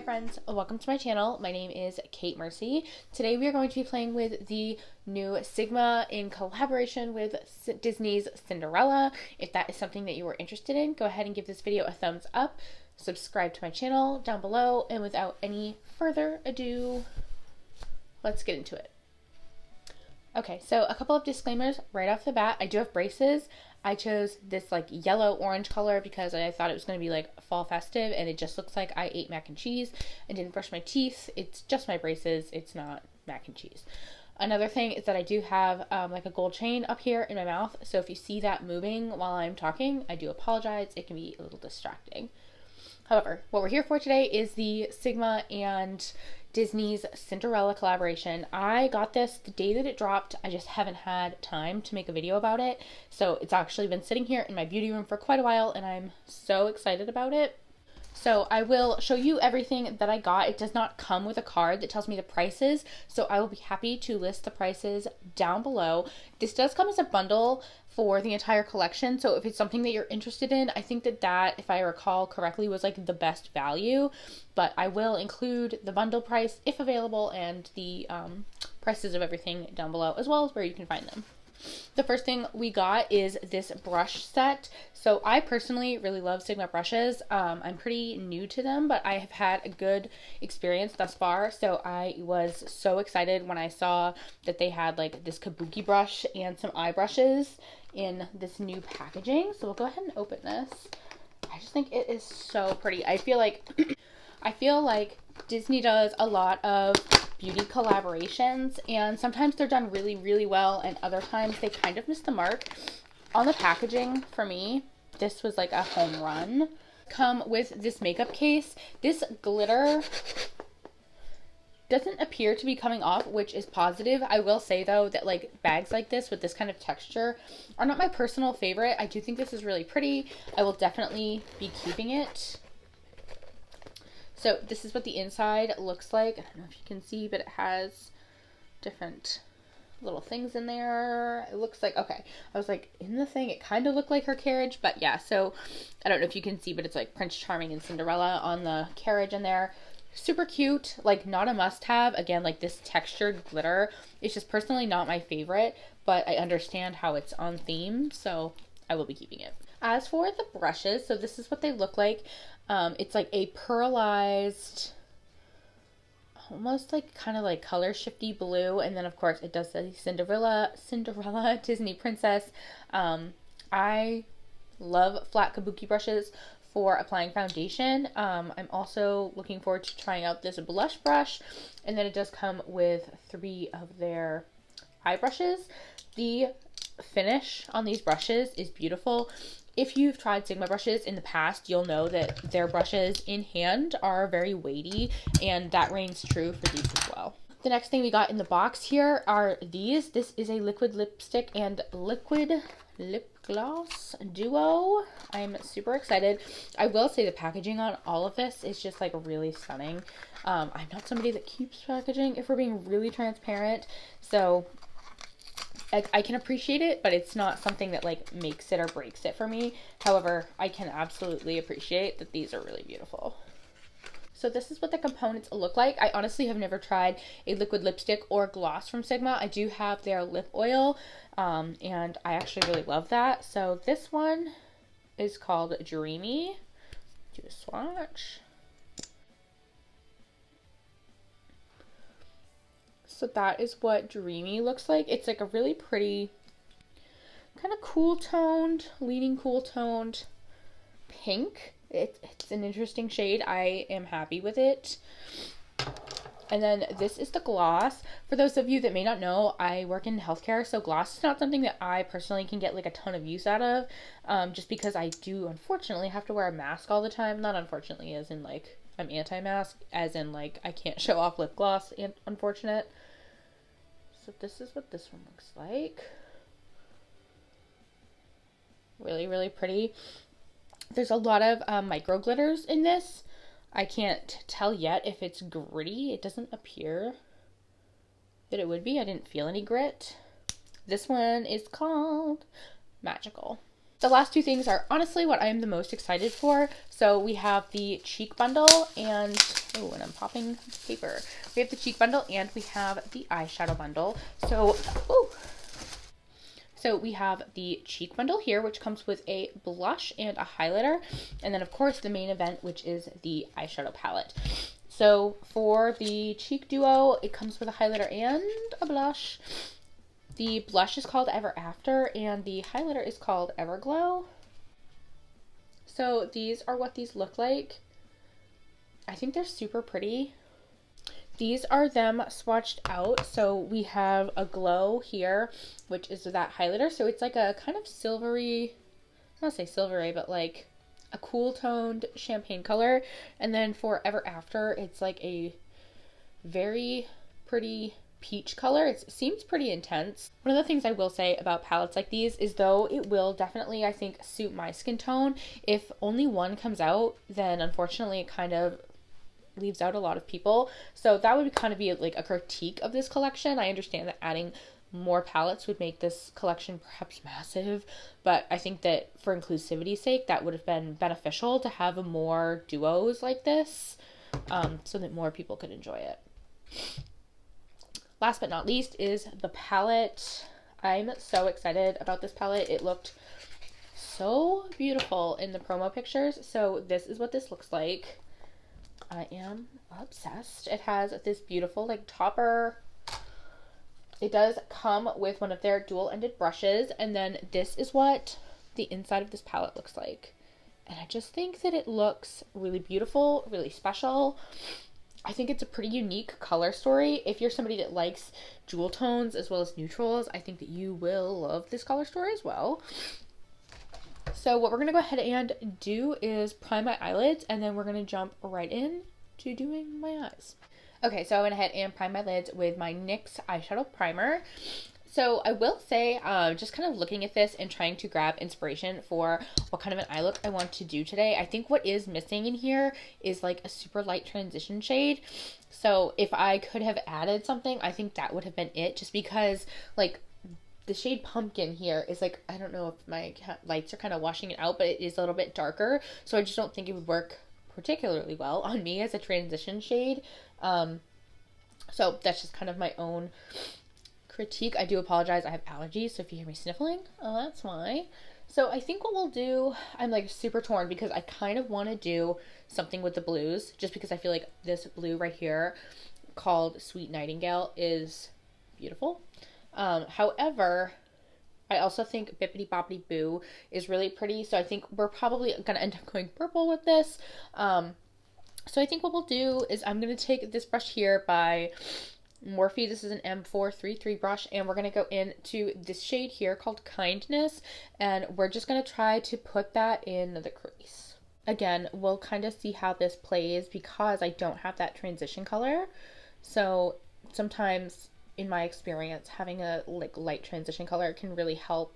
Hi friends, welcome to my channel. My name is Kate Mercy. Today we are going to be playing with the new Sigma in collaboration with Disney's Cinderella. If that is something that you are interested in, go ahead and give this video a thumbs up. Subscribe to my channel down below, and without any further ado, let's get into it. Okay, so a couple of disclaimers right off the bat. I do have braces. I chose this like yellow orange color because I thought it was going to be like fall festive, and it just looks like I ate mac and cheese and didn't brush my teeth. It's just my braces. It's not mac and cheese. Another thing is that I do have like a gold chain up here in my mouth. So if you see that moving while I'm talking, I do apologize. It can be a little distracting. However, what we're here for today is the Sigma and Disney's Cinderella collaboration. I got this the day that it dropped. I just haven't had time to make a video about it. So it's actually been sitting here in my beauty room for quite a while, and I'm so excited about it. So I will show you everything that I got. It does not come with a card that tells me the prices, so I will be happy to list the prices down below. This does come as a bundle for the entire collection, so if it's something that you're interested in, I think that, if I recall correctly, was like the best value, but I will include the bundle price if available and the prices of everything down below, as well as where you can find them. The first thing we got is this brush set. So I personally really love Sigma brushes. I'm pretty new to them, but I have had a good experience thus far. So I was so excited when I saw that they had like this kabuki brush and some eye brushes in this new packaging. So we'll go ahead and open this. I just think it is so pretty. I feel like Disney does a lot of beauty collaborations, and sometimes they're done really, really well, and other times they kind of miss the mark. On the packaging, for me, this was like a home run. Come with this makeup case. This glitter doesn't appear to be coming off, which is positive. I will say though that like bags like this with this kind of texture are not my personal favorite. I do think this is really pretty. I will definitely be keeping it. So this is what the inside looks like. I don't know if you can see, but it has different little things in there. It looks like, okay, I was like, in the thing, it kind of looked like her carriage, but yeah, so I don't know if you can see, but it's like Prince Charming and Cinderella on the carriage in there. Super cute, like not a must-have. Again, like this textured glitter is just personally not my favorite, but I understand how it's on theme, so I will be keeping it. As for the brushes, so this is what they look like. It's like a pearlized, almost like kind of like color shifty blue, and then of course it does say Cinderella Disney Princess. I love flat kabuki brushes for applying foundation. I'm also looking forward to trying out this blush brush, and then it does come with 3 of their eye brushes. The finish on these brushes is beautiful. If you've tried Sigma brushes in the past, you'll know that their brushes in hand are very weighty, and that reigns true for these as well. The next thing we got in the box here are these. This is a liquid lipstick and liquid lip gloss duo. I'm super excited. I will say the packaging on all of this is just like really stunning. I'm not somebody that keeps packaging, if we're being really transparent, so I can appreciate it, but it's not something that like makes it or breaks it for me. However, I can absolutely appreciate that these are really beautiful. So this is what the components look like. I honestly have never tried a liquid lipstick or gloss from Sigma. I do have their lip oil, and I actually really love that. So this one is called Dreamy. Do a swatch. So that is what Dreamy looks like. It's like a really pretty, kind of cool toned, leaning cool toned pink. It's an interesting shade. I am happy with it. And then this is the gloss. For those of you that may not know, I work in healthcare, so gloss is not something that I personally can get like a ton of use out of, just because I do unfortunately have to wear a mask all the time. Not unfortunately as in like I'm anti-mask, as in like I can't show off lip gloss, and unfortunate. So this is what this one looks like. Really, really pretty. There's a lot of micro glitters in this. I can't tell yet if it's gritty. It doesn't appear that it would be. I didn't feel any grit. This one is called Magical. The last two things are honestly what I am the most excited for. So we have the cheek bundle and, oh, and I'm popping paper. We have the cheek bundle and we have the eyeshadow bundle. So, oh. So we have the cheek bundle here, which comes with a blush and a highlighter. And then of course the main event, which is the eyeshadow palette. So for the cheek duo, it comes with a highlighter and a blush. The blush is called Ever After and the highlighter is called Everglow. So these are what these look like. I think they're super pretty. These are them swatched out. So we have a glow here, which is that highlighter. So it's like a kind of silvery, I don't say silvery, but like a cool toned champagne color. And then for Ever After, it's like a very pretty peach color. It seems pretty intense. One of the things I will say about palettes like these is though it will definitely, I think, suit my skin tone, if only one comes out, then unfortunately it kind of leaves out a lot of people. So that would kind of be like a critique of this collection. I understand that adding more palettes would make this collection perhaps massive, but I think that for inclusivity's sake, that would have been beneficial to have more duos like this, so that more people could enjoy it. Last but not least is the palette. I'm so excited about this palette. It looked so beautiful in the promo pictures. So this is what this looks like. I am obsessed. It has this beautiful like topper. It does come with one of their dual-ended brushes. And then this is what the inside of this palette looks like. And I just think that it looks really beautiful, really special. I think it's a pretty unique color story. If you're somebody that likes jewel tones as well as neutrals, I think that you will love this color story as well. So what we're going to go ahead and do is prime my eyelids, and then we're going to jump right in to doing my eyes. Okay, so I went ahead and primed my lids with my NYX eyeshadow primer. So I will say, just kind of looking at this and trying to grab inspiration for what kind of an eye look I want to do today, I think what is missing in here is like a super light transition shade. So if I could have added something, I think that would have been it, just because like the shade Pumpkin here is like, I don't know if my lights are kind of washing it out, but it is a little bit darker. So I just don't think it would work particularly well on me as a transition shade. So that's just kind of my own critique. I do apologize. I have allergies, so if you hear me sniffling, that's why. So I think what we'll do, I'm like super torn because I kind of want to do something with the blues, just because I feel like this blue right here called Sweet Nightingale is beautiful. However, I also think Bippity Boppity Boo is really pretty, so I think we're probably going to end up going purple with this. So I think what we'll do is I'm going to take this brush here by Morphe. This is an M433 brush, and we're going to go into this shade here called Kindness, and we're just going to try to put that in the crease. Again, we'll kind of see how this plays because I don't have that transition color. So sometimes in my experience, having a like light transition color can really help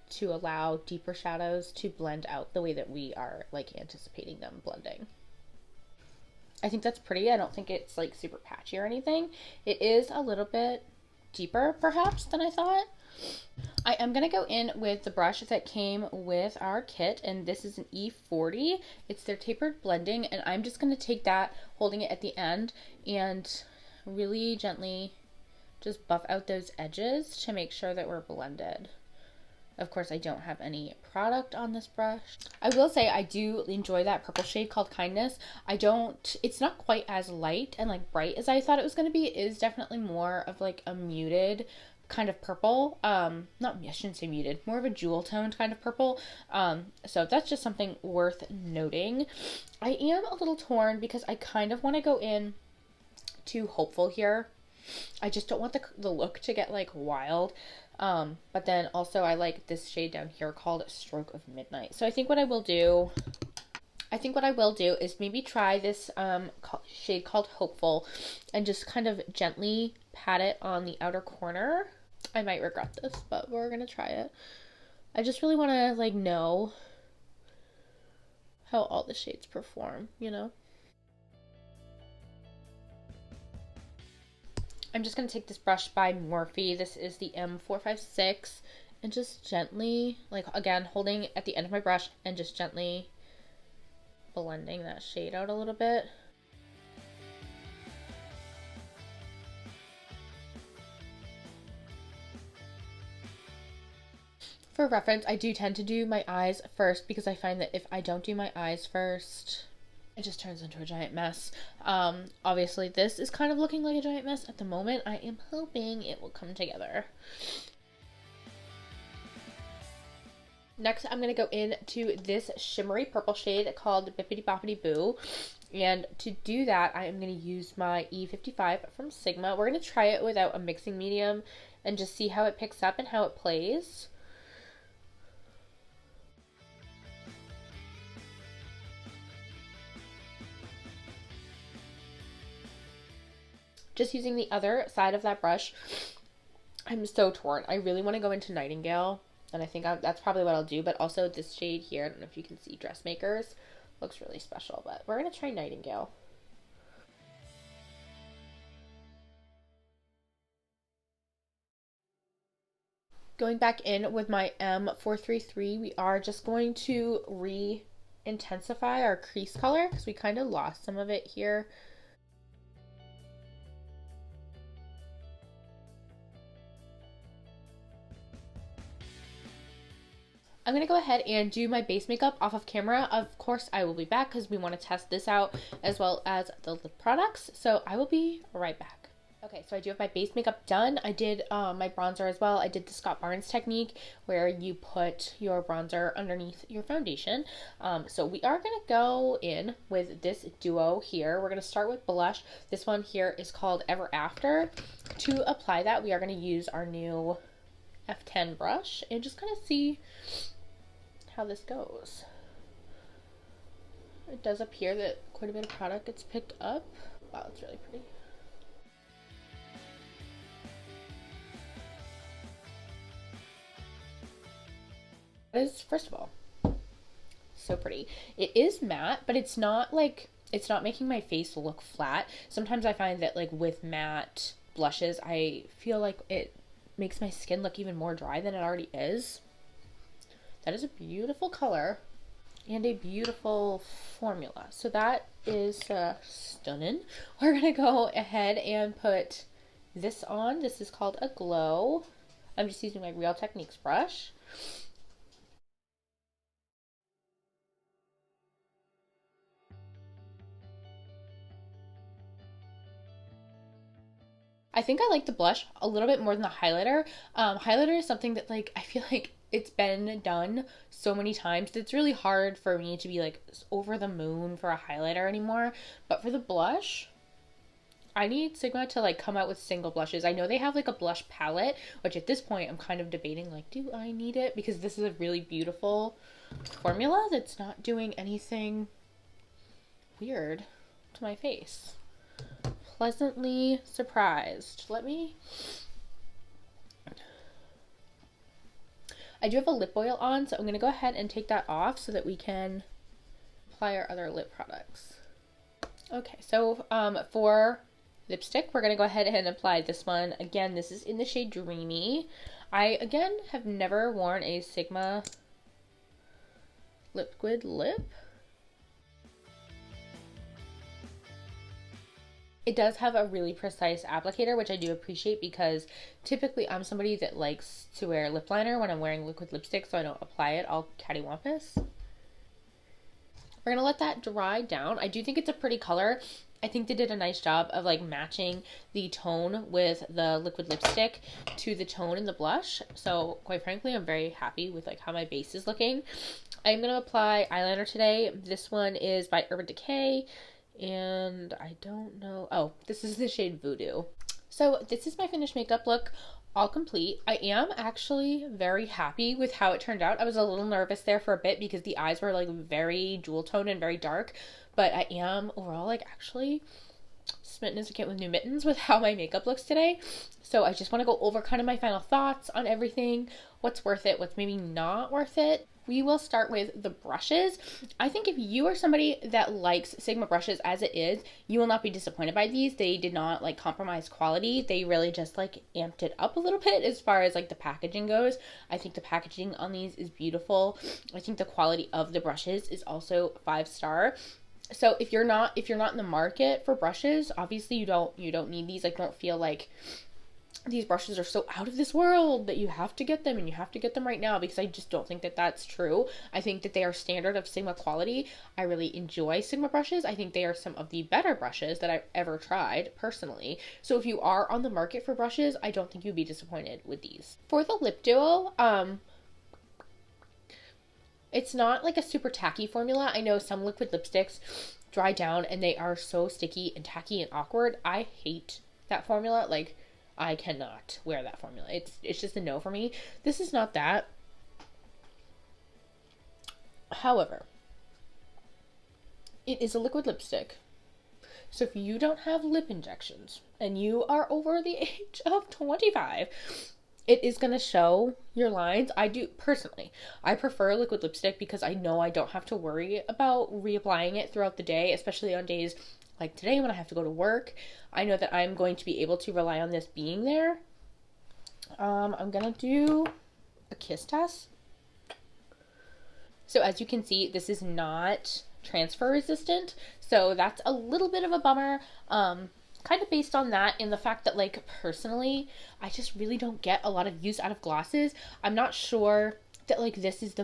to allow deeper shadows to blend out the way that we are like anticipating them blending. I think that's pretty. I don't think it's like super patchy or anything. It is a little bit deeper perhaps than I thought. I am going to go in with the brush that came with our kit, and this is an E40. It's their tapered blending, and I'm just going to take that, holding it at the end, and really gently just buff out those edges to make sure that we're blended. Of course, I don't have any product on this brush. I will say I do enjoy that purple shade called Kindness. It's not quite as light and like bright as I thought it was going to be. It is definitely more of like a muted kind of purple. I shouldn't say muted, more of a jewel toned kind of purple. So that's just something worth noting. I am a little torn because I kind of want to go in too hopeful here. I just don't want the look to get like wild. But then also I like this shade down here called Stroke of Midnight. So I think what I will do is maybe try this shade called Hopeful and just kind of gently pat it on the outer corner. I might regret this, but we're gonna try it. I just really want to like know how all the shades perform, you know? I'm just going to take this brush by Morphe. This is the M456, And just gently, like again, holding at the end of my brush and just gently blending that shade out a little bit. For reference, I do tend to do my eyes first because I find that if I don't do my eyes first, it just turns into a giant mess. Obviously this is kind of looking like a giant mess at the moment. I am hoping it will come together. Next, I'm going to go into this shimmery purple shade called Bippity Boppity Boo. And to do that, I am going to use my E55 from Sigma. We're going to try it without a mixing medium and just see how it picks up and how it plays. Just using the other side of that brush. I'm so torn. I really want to go into Nightingale, and I think that's probably what I'll do, but also this shade here, I don't know if you can see, Dressmakers, looks really special, but we're going to try Nightingale. Going back in with my M433, we are just going to re-intensify our crease color because we kind of lost some of it here. I'm going to go ahead and do my base makeup off of camera. Of course, I will be back because we want to test this out as well as the lip products. So I will be right back. Okay, so I do have my base makeup done. I did my bronzer as well. I did the Scott Barnes technique where you put your bronzer underneath your foundation. So we are going to go in with this duo here. We're going to start with blush. This one here is called Ever After. To apply that, we are going to use our new F10 brush and just kind of see how this goes. It does appear that quite a bit of product gets picked up. Wow, it's really pretty. It is, first of all, so pretty. It is matte, but it's not like, it's not making my face look flat. Sometimes I find that like with matte blushes, I feel like it makes my skin look even more dry than it already is. That is a beautiful color and a beautiful formula. So that is stunning. We're gonna go ahead and put this on. This is called a Glow. I'm just using my Real Techniques brush. I think I like the blush a little bit more than the highlighter. Highlighter is something that like I feel like it's been done so many times that it's really hard for me to be like over the moon for a highlighter anymore. But for the blush, I need Sigma to like come out with single blushes. I know they have like a blush palette, which at this point I'm kind of debating like, do I need it? Because this is a really beautiful formula that's not doing anything weird to my face. Pleasantly surprised. I do have a lip oil on, so I'm going to go ahead and take that off so that we can apply our other lip products. Okay, so for lipstick, we're going to go ahead and apply this one. Again, this is in the shade Dreamy. I, again, have never worn a Sigma liquid lip. It does have a really precise applicator, which I do appreciate because typically I'm somebody that likes to wear lip liner when I'm wearing liquid lipstick, so I don't apply it all cattywampus. We're gonna let that dry down. I do think it's a pretty color. I think they did a nice job of like matching the tone with the liquid lipstick to the tone in the blush. So quite frankly, I'm very happy with like how my base is looking. I'm gonna apply eyeliner today. This one is by Urban Decay. And I don't know. Oh, this is the shade Voodoo. So this is my finished makeup look, all complete. I am actually very happy with how it turned out. I was a little nervous there for a bit because the eyes were like very jewel toned and very dark, but I am overall like actually smitten as a kitten with new mittens with how my makeup looks today. So I just want to go over kind of my final thoughts on everything, what's worth it, what's maybe not worth it. we will start with the brushes. I think if you are somebody that likes Sigma brushes as it is, you will not be disappointed by these. They did not like compromise quality. They really just like amped it up a little bit as far as like the packaging goes. I think the packaging on these is beautiful. I think the quality of the brushes is also 5-star. So if you're not in the market for brushes, obviously you don't need these. Like, don't feel like these brushes are so out of this world that you have to get them and you have to get them right now, because I just don't think that that's true. I think that they are standard of Sigma quality. I really enjoy Sigma brushes. I think they are some of the better brushes that I've ever tried personally. So if you are on the market for brushes, I don't think you'd be disappointed with these. For the lip duo, it's not like a super tacky formula. I know some liquid lipsticks dry down and they are so sticky and tacky and awkward. I hate that formula. Like, I cannot wear that formula. It's just a no for me. This is not that. However, it is a liquid lipstick. So if you don't have lip injections and you are over the age of 25, it is going to show your lines. I do, personally, I prefer liquid lipstick because I know I don't have to worry about reapplying it throughout the day, especially on days like today when I have to go to work. I know that I'm going to be able to rely on this being there. I'm going to do a kiss test. So as you can see, this is not transfer resistant. So that's a little bit of a bummer. Kind of based on that and the fact that, like, personally, I just really don't get a lot of use out of glosses. I'm not sure that, like, this is the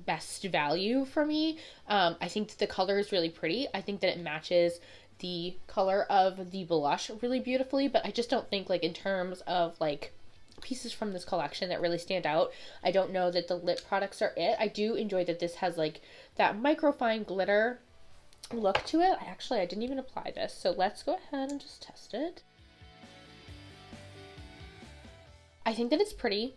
best value for me. I think that the color is really pretty. I think that it matches the color of the blush really beautifully, but I just don't think, like, in terms of, like, pieces from this collection that really stand out, I don't know that the lip products are it. I do enjoy that this has, like, that microfine glitter look to it. I didn't even apply this, so let's go ahead and just test it. I think that it's pretty.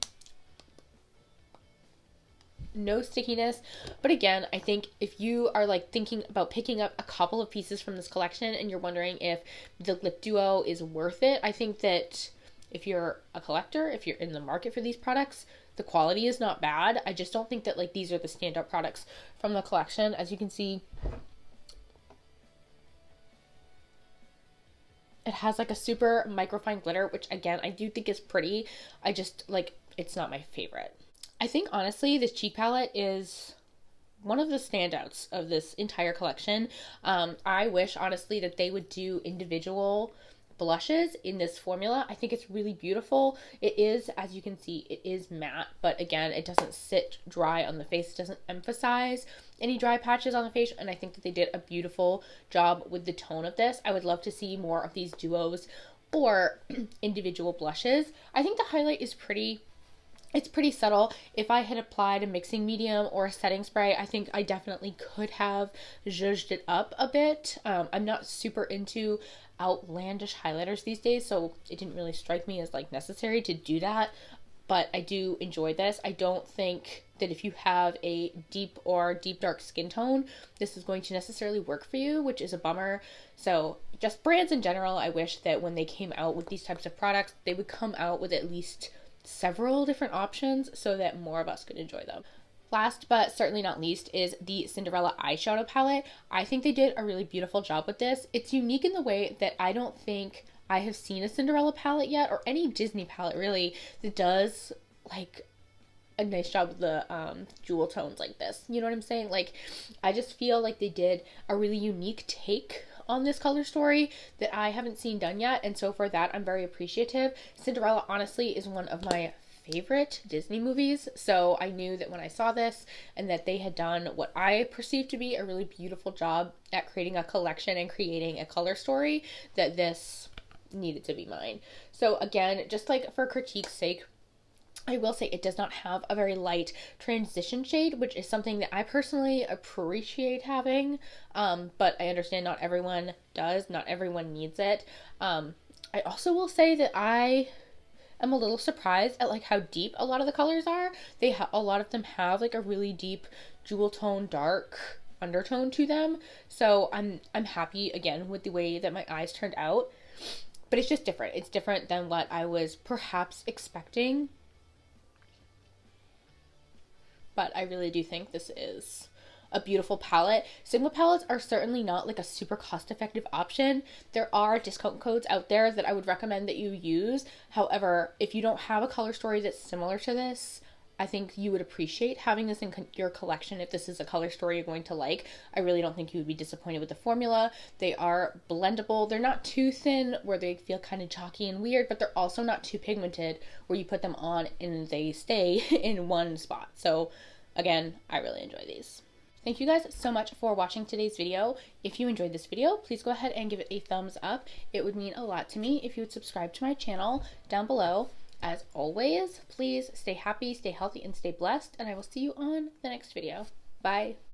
No stickiness, but again, I think if you are like thinking about picking up a couple of pieces from this collection and you're wondering if the lip duo is worth it, I think that if you're a collector, if you're in the market for these products, the quality is not bad. I just don't think that like these are the standout products from the collection. As you can see, it has like a super microfine glitter, which again, I do think is pretty. I just like, it's not my favorite. I think honestly, this cheek palette is one of the standouts of this entire collection. I wish honestly that they would do individual blushes in this formula. I think it's really beautiful. It is, as you can see, it is matte, but again, it doesn't sit dry on the face. It doesn't emphasize any dry patches on the face, and I think that they did a beautiful job with the tone of this. I would love to see more of these duos or individual blushes. I think the highlight is pretty. It's pretty subtle. If I had applied a mixing medium or a setting spray, I think I definitely could have zhuzhed it up a bit. I'm not super into outlandish highlighters these days, so it didn't really strike me as like necessary to do that, but I do enjoy this. I don't think that if you have a deep or deep dark skin tone, this is going to necessarily work for you, which is a bummer. So just brands in general, I wish that when they came out with these types of products, they would come out with at least several different options so that more of us could enjoy them. Last but certainly not least is the Cinderella eyeshadow palette. I think they did a really beautiful job with this. It's unique in the way that I don't think I have seen a Cinderella palette yet, or any Disney palette really, that does like a nice job with the jewel tones like this. You know what I'm saying? Like, I just feel like they did a really unique take on this color story that I haven't seen done yet, and so for that I'm very appreciative. Cinderella honestly is one of my favorite Disney movies, so I knew that when I saw this and that they had done what I perceived to be a really beautiful job at creating a collection and creating a color story, that this needed to be mine. So again, just like for critique's sake, I will say it does not have a very light transition shade, which is something that I personally appreciate having, but I understand not everyone does, not everyone needs it. I also will say that I am a little surprised at like how deep a lot of the colors are. A lot of them have like a really deep jewel tone dark undertone to them, so I'm happy again with the way that my eyes turned out, but it's just different. It's different than what I was perhaps expecting. but I really do think this is a beautiful palette. Sigma palettes are certainly not like a super cost-effective option. There are discount codes out there that I would recommend that you use. However, if you don't have a color story that's similar to this, I think you would appreciate having this in your collection if this is a color story you're going to like. I really don't think you would be disappointed with the formula. They are blendable. They're not too thin where they feel kind of chalky and weird, but they're also not too pigmented where you put them on and they stay in one spot. So again, I really enjoy these. Thank you guys so much for watching today's video. If you enjoyed this video, please go ahead and give it a thumbs up. It would mean a lot to me if you would subscribe to my channel down below. As always, please stay happy, stay healthy, and stay blessed, and I will see you on the next video. Bye.